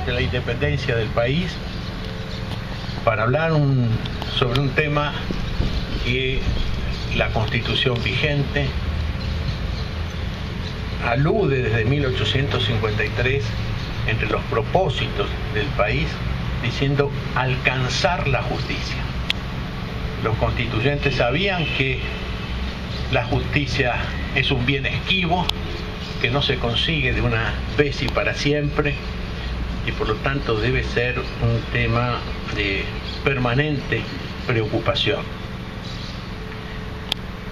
de la independencia del país para hablar sobre un tema que la Constitución vigente alude desde 1853 entre los propósitos del país, diciendo alcanzar la justicia. Los constituyentes sabían que la justicia es un bien esquivo, que no se consigue de una vez y para siempre, y por lo tanto debe ser un tema de permanente preocupación.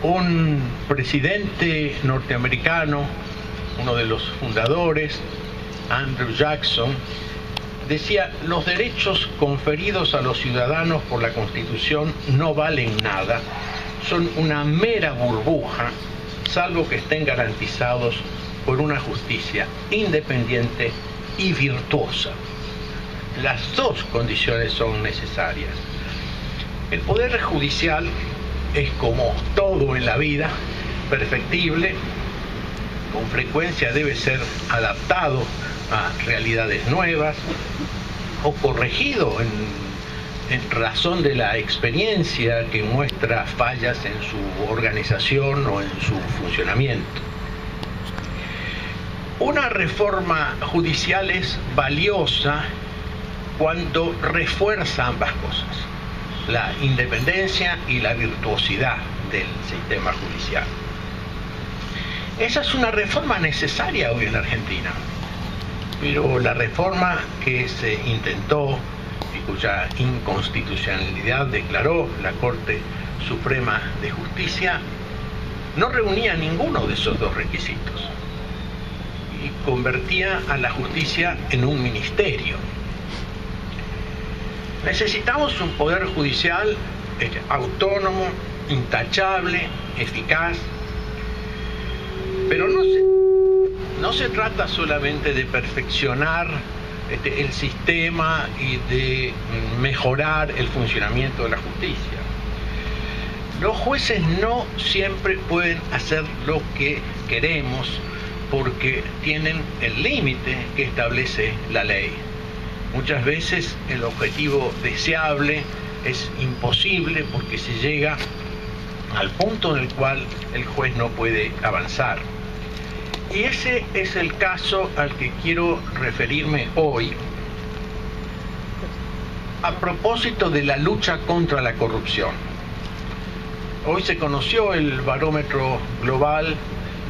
Un presidente norteamericano, uno de los fundadores, Andrew Jackson, decía: los derechos conferidos a los ciudadanos por la Constitución no valen nada, son una mera burbuja, salvo que estén garantizados por una justicia independiente y virtuosa. Las dos condiciones son necesarias. El poder judicial es, como todo en la vida, perfectible, con frecuencia debe ser adaptado a realidades nuevas o corregido en razón de la experiencia que muestra fallas en su organización o en su funcionamiento. Una reforma judicial es valiosa cuando refuerza ambas cosas, la independencia y la virtuosidad del sistema judicial. Esa es una reforma necesaria hoy en Argentina, pero la reforma que se intentó y cuya inconstitucionalidad declaró la Corte Suprema de Justicia no reunía ninguno de esos dos requisitos y convertía a la justicia en un ministerio. Necesitamos un poder judicial autónomo, intachable, eficaz, pero no se trata solamente de perfeccionar el sistema y de mejorar el funcionamiento de la justicia. Los jueces no siempre pueden hacer lo que queremos porque tienen el límite que establece la ley. Muchas veces el objetivo deseable es imposible porque se llega al punto en el cual el juez no puede avanzar. Y ese es el caso al que quiero referirme hoy a propósito de la lucha contra la corrupción. Hoy se conoció el barómetro global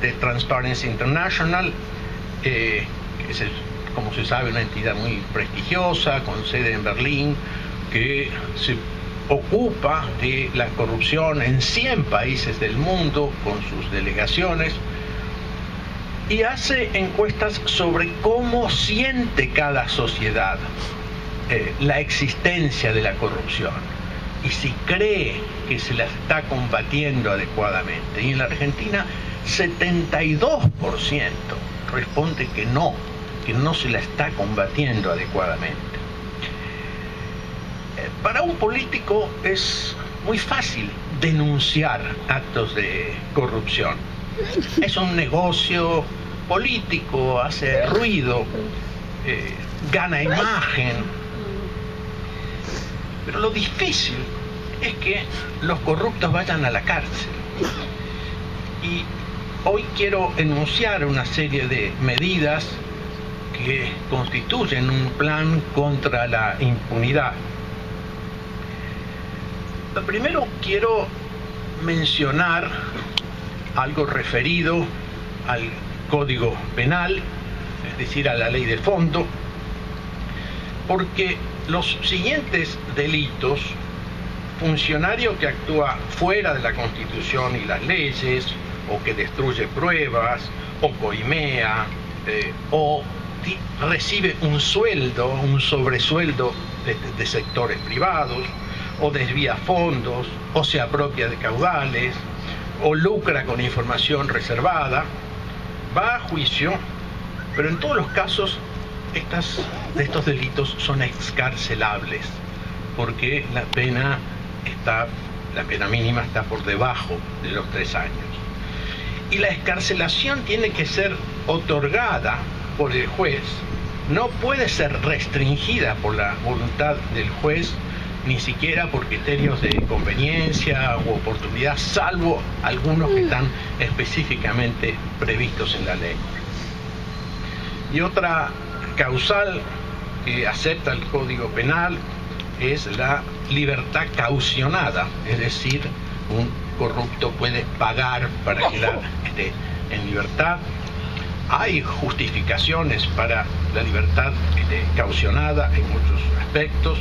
de Transparency International, que es, como se sabe, una entidad muy prestigiosa con sede en Berlín, que se ocupa de la corrupción en 100 países del mundo con sus delegaciones y hace encuestas sobre cómo siente cada sociedad la existencia de la corrupción y si cree que se la está combatiendo adecuadamente. Y en la Argentina 72% responde que no se la está combatiendo adecuadamente. Para un político es muy fácil denunciar actos de corrupción. Es un negocio político, hace ruido, gana imagen. Pero lo difícil es que los corruptos vayan a la cárcel. Y hoy quiero enunciar una serie de medidas que constituyen un plan contra la impunidad. Primero quiero mencionar algo referido al Código Penal, es decir, a la ley de fondo, porque los siguientes delitos: funcionario que actúa fuera de la Constitución y las leyes, o que destruye pruebas, o coimea, o recibe un sueldo, un sobresueldo de sectores privados, o desvía fondos, o se apropia de caudales, o lucra con información reservada, va a juicio, pero en todos los casos estos delitos son excarcelables, porque la pena mínima está por debajo de los 3 años. Y la excarcelación tiene que ser otorgada por el juez no puede ser restringida por la voluntad del juez, ni siquiera por criterios de conveniencia u oportunidad, salvo algunos que están específicamente previstos en la ley. Y otra causal que acepta el Código Penal es la libertad caucionada, es decir, un corrupto puede pagar para quedar en libertad. Hay justificaciones para la libertad caucionada en muchos aspectos,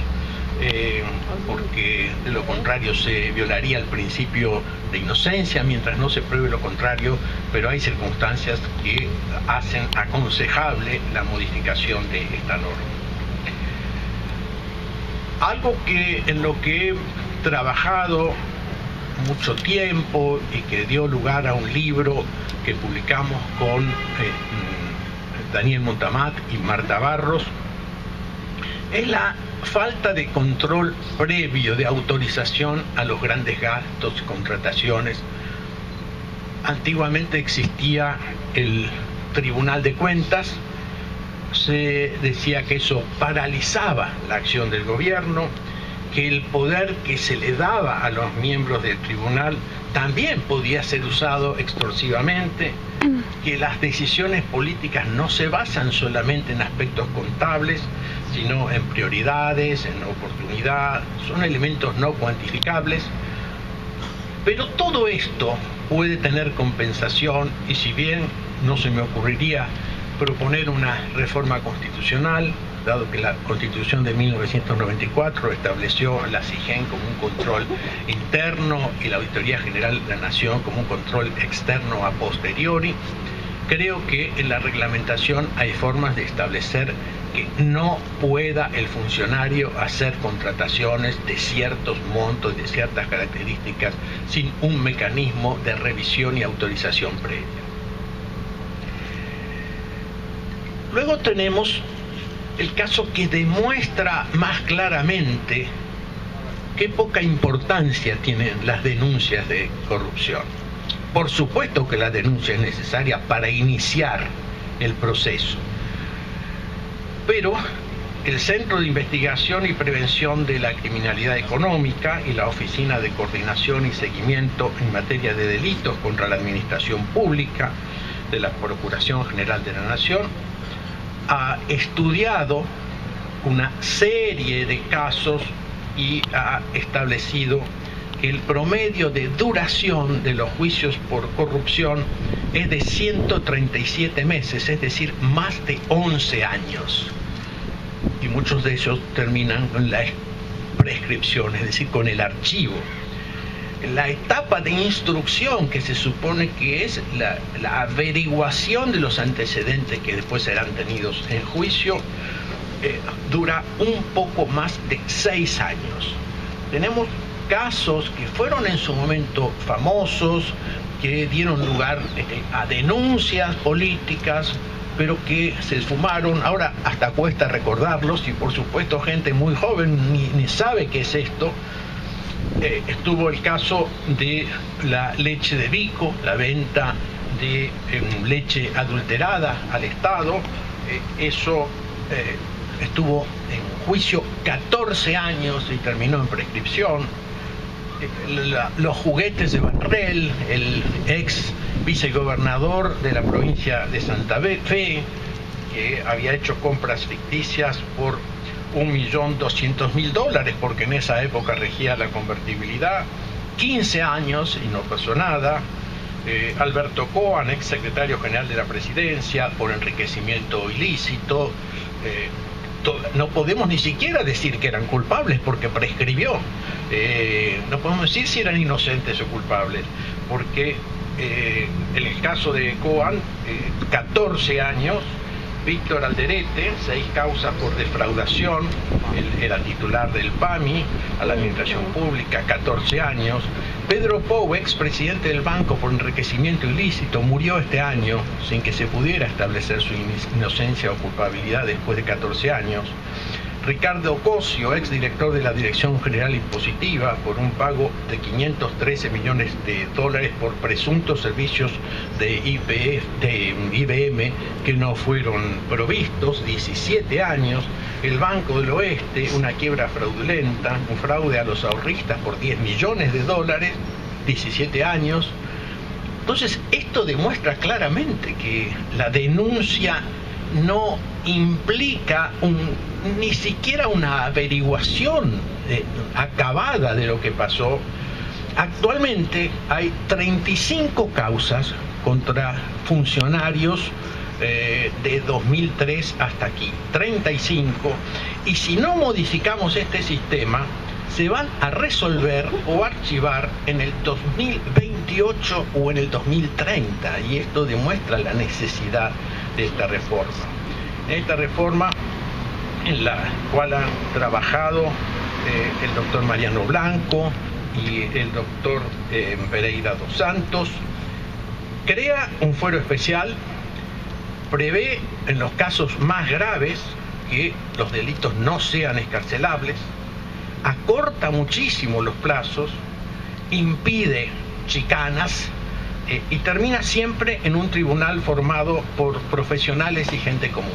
porque de lo contrario se violaría el principio de inocencia mientras no se pruebe lo contrario, pero hay circunstancias que hacen aconsejable la modificación de esta norma. Algo en lo que he trabajado mucho tiempo y que dio lugar a un libro que publicamos con Daniel Montamat y Marta Barros, es la falta de control previo de autorización a los grandes gastos, contrataciones. Antiguamente existía el Tribunal de Cuentas, se decía que eso paralizaba la acción del gobierno, que el poder que se le daba a los miembros del tribunal también podía ser usado extorsivamente, que las decisiones políticas no se basan solamente en aspectos contables, sino en prioridades, en oportunidad, son elementos no cuantificables. Pero todo esto puede tener compensación, y si bien no se me ocurriría proponer una reforma constitucional, dado que la Constitución de 1994 estableció la SIGEN como un control interno y la Auditoría General de la Nación como un control externo a posteriori, creo que en la reglamentación hay formas de establecer que no pueda el funcionario hacer contrataciones de ciertos montos, de ciertas características, sin un mecanismo de revisión y autorización previa. Luego tenemos el caso que demuestra más claramente qué poca importancia tienen las denuncias de corrupción. Por supuesto que la denuncia es necesaria para iniciar el proceso, pero el Centro de Investigación y Prevención de la Criminalidad Económica y la Oficina de Coordinación y Seguimiento en materia de delitos contra la Administración Pública de la Procuración General de la Nación ha estudiado una serie de casos y ha establecido que el promedio de duración de los juicios por corrupción es de 137 meses, es decir, más de 11 años. Y muchos de ellos terminan con la prescripción, es decir, con el archivo. La etapa de instrucción, que se supone que es la averiguación de los antecedentes que después serán tenidos en juicio, dura un poco más de 6 años. Tenemos casos que fueron en su momento famosos, que dieron lugar a denuncias políticas, pero que se esfumaron. Ahora hasta cuesta recordarlos, y por supuesto gente muy joven ni sabe qué es esto. Estuvo el caso de la leche de Vico, la venta de leche adulterada al Estado. Eso estuvo en juicio 14 años y terminó en prescripción. Los juguetes de Banrel, el ex vicegobernador de la provincia de Santa Fe, que había hecho compras ficticias por $1.200.000, porque en esa época regía la convertibilidad, 15 años y no pasó nada. Alberto Coan, ex secretario general de la presidencia, por enriquecimiento ilícito. No podemos ni siquiera decir que eran culpables porque prescribió. No podemos decir si eran inocentes o culpables, porque en el caso de Coan, 14 años. Víctor Alderete, 6 causas por defraudación, él era titular del PAMI, a la Administración Pública, 14 años. Pedro Pou, expresidente del banco por enriquecimiento ilícito, murió este año sin que se pudiera establecer su inocencia o culpabilidad después de 14 años. Ricardo Cosio, exdirector de la Dirección General Impositiva, por un pago de 513 millones de dólares por presuntos servicios de IBM que no fueron provistos, 17 años. El Banco del Oeste, una quiebra fraudulenta, un fraude a los ahorristas por 10 millones de dólares, 17 años. Entonces, esto demuestra claramente que la denuncia no implica ni siquiera una averiguación acabada de lo que pasó. Actualmente hay 35 causas contra funcionarios de 2003 hasta aquí, 35, y si no modificamos este sistema, se van a resolver o archivar en el 2028 o en el 2030, y esto demuestra la necesidad de esta reforma. Esta reforma, en la cual han trabajado el doctor Mariano Blanco y el doctor Pereira dos Santos, crea un fuero especial, prevé en los casos más graves que los delitos no sean excarcelables, acorta muchísimo los plazos, impide chicanas y termina siempre en un tribunal formado por profesionales y gente común.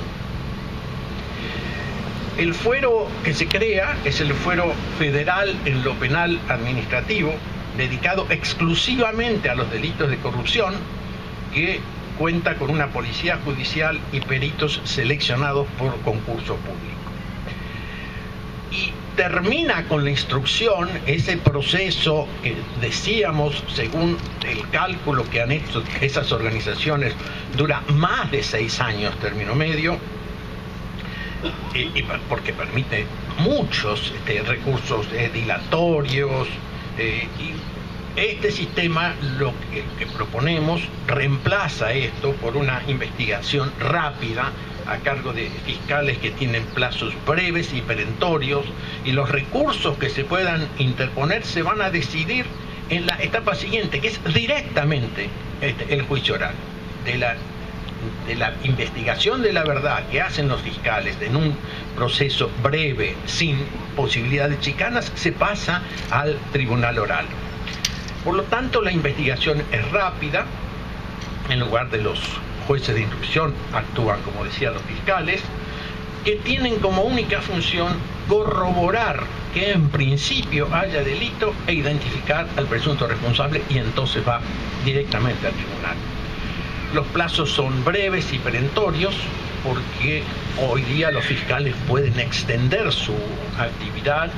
El fuero que se crea es el fuero federal en lo penal administrativo, dedicado exclusivamente a los delitos de corrupción, que cuenta con una policía judicial y peritos seleccionados por concurso público. Y termina con la instrucción, ese proceso que decíamos, según el cálculo que han hecho esas organizaciones, dura más de 6 años, término medio, y porque permite muchos recursos dilatorios, y este sistema, lo que proponemos, reemplaza esto por una investigación rápida a cargo de fiscales que tienen plazos breves y perentorios, y los recursos que se puedan interponer se van a decidir en la etapa siguiente, que es directamente el juicio oral. De la investigación de la verdad que hacen los fiscales en un proceso breve, sin posibilidad de chicanas, se pasa al tribunal oral. Por lo tanto, la investigación es rápida. En lugar de los jueces de instrucción, actúan, como decía, los fiscales, que tienen como única función corroborar que en principio haya delito e identificar al presunto responsable, y entonces va directamente al tribunal. Los plazos son breves y perentorios porque hoy día los fiscales pueden extender su actividad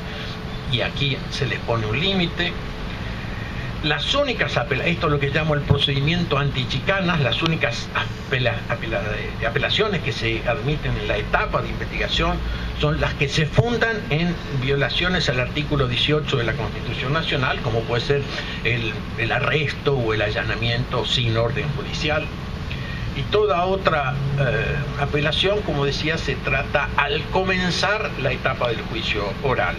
y aquí se les pone un límite. Las únicas esto es lo que llamo el procedimiento antichicanas, las únicas apelaciones que se admiten en la etapa de investigación son las que se fundan en violaciones al artículo 18 de la Constitución Nacional, como puede ser el arresto o el allanamiento sin orden judicial. Y toda otra apelación, como decía, se trata al comenzar la etapa del juicio oral.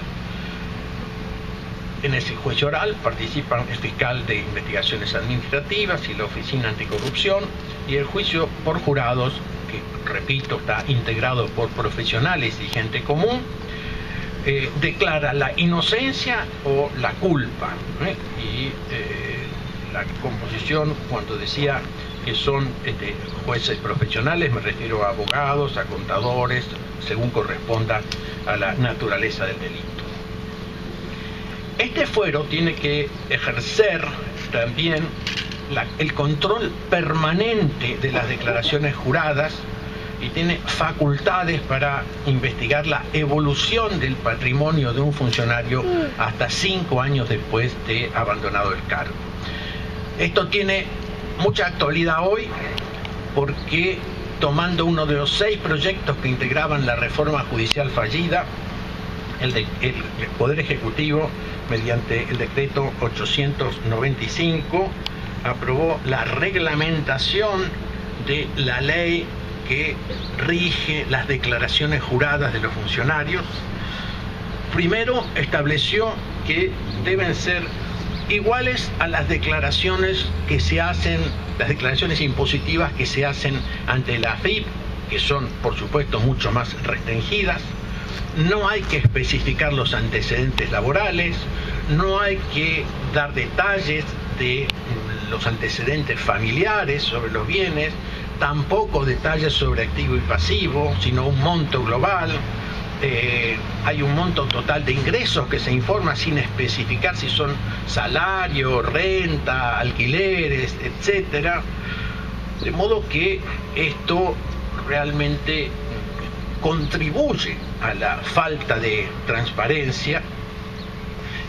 En ese juicio oral participan el fiscal de investigaciones administrativas y la oficina anticorrupción, y el juicio por jurados, que repito está integrado por profesionales y gente común, declara la inocencia o la culpa, y la composición, cuando decía que son jueces profesionales, me refiero a abogados, a contadores, según corresponda a la naturaleza del delito. Este fuero tiene que ejercer también el control permanente de las declaraciones juradas y tiene facultades para investigar la evolución del patrimonio de un funcionario hasta 5 años después de abandonado el cargo. Esto tiene mucha actualidad hoy porque, tomando uno de los 6 proyectos que integraban la reforma judicial fallida, el Poder Ejecutivo, mediante el decreto 895, aprobó la reglamentación de la ley que rige las declaraciones juradas de los funcionarios. Primero estableció que deben ser iguales a las declaraciones que se hacen, las declaraciones impositivas que se hacen ante la AFIP, que son por supuesto mucho más restringidas. no hay que especificar los antecedentes laborales, no hay que dar detalles de los antecedentes familiares sobre los bienes, tampoco detalles sobre activo y pasivo, sino un monto global. Hay un monto total de ingresos que se informa sin especificar si son salario, renta, alquileres, etcétera. De modo que esto realmente contribuye a la falta de transparencia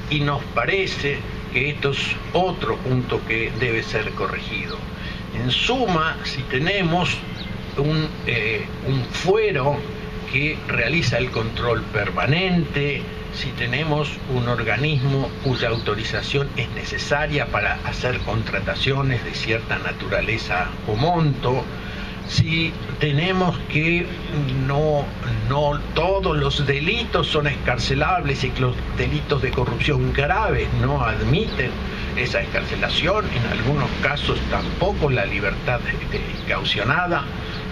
y nos parece que esto es otro punto que debe ser corregido. En suma, si tenemos un fuero que realiza el control permanente, si tenemos un organismo cuya autorización es necesaria para hacer contrataciones de cierta naturaleza o monto, si tenemos que no todos los delitos son excarcelables y que los delitos de corrupción graves no admiten esa excarcelación, en algunos casos tampoco la libertad caucionada,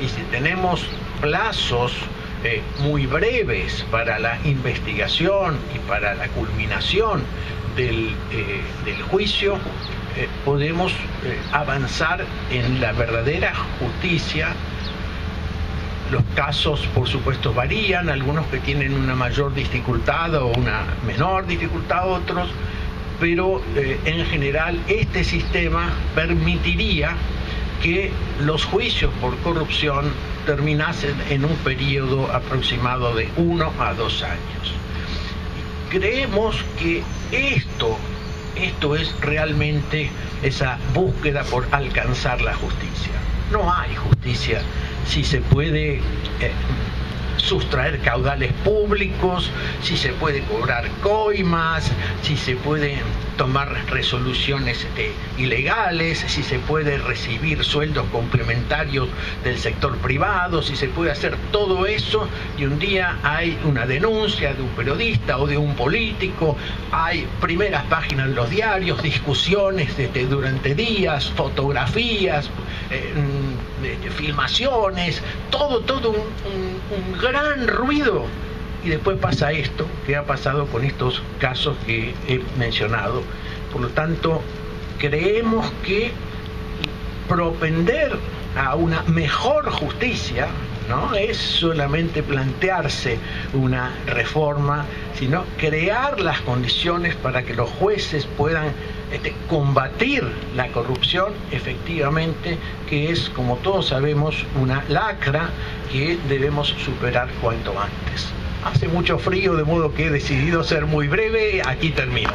y si tenemos plazos muy breves para la investigación y para la culminación del juicio, podemos avanzar en la verdadera justicia. Los casos, por supuesto, varían, algunos que tienen una mayor dificultad o una menor dificultad, otros, pero en general este sistema permitiría que los juicios por corrupción terminasen en un periodo aproximado de 1 a 2 años. Creemos que esto es realmente esa búsqueda por alcanzar la justicia. No hay justicia si se puede sustraer caudales públicos, si se puede cobrar coimas, si se pueden tomar resoluciones ilegales, si se puede recibir sueldos complementarios del sector privado, si se puede hacer todo eso y un día hay una denuncia de un periodista o de un político, hay primeras páginas en los diarios, discusiones durante días, fotografías, filmaciones, todo un gran ruido, y después pasa esto que ha pasado con estos casos que he mencionado. Por lo tanto, creemos que propender a una mejor justicia no es solamente plantearse una reforma, sino crear las condiciones para que los jueces puedan combatir la corrupción efectivamente, que es, como todos sabemos, una lacra que debemos superar cuanto antes. Hace mucho frío, de modo que he decidido ser muy breve. Aquí termino.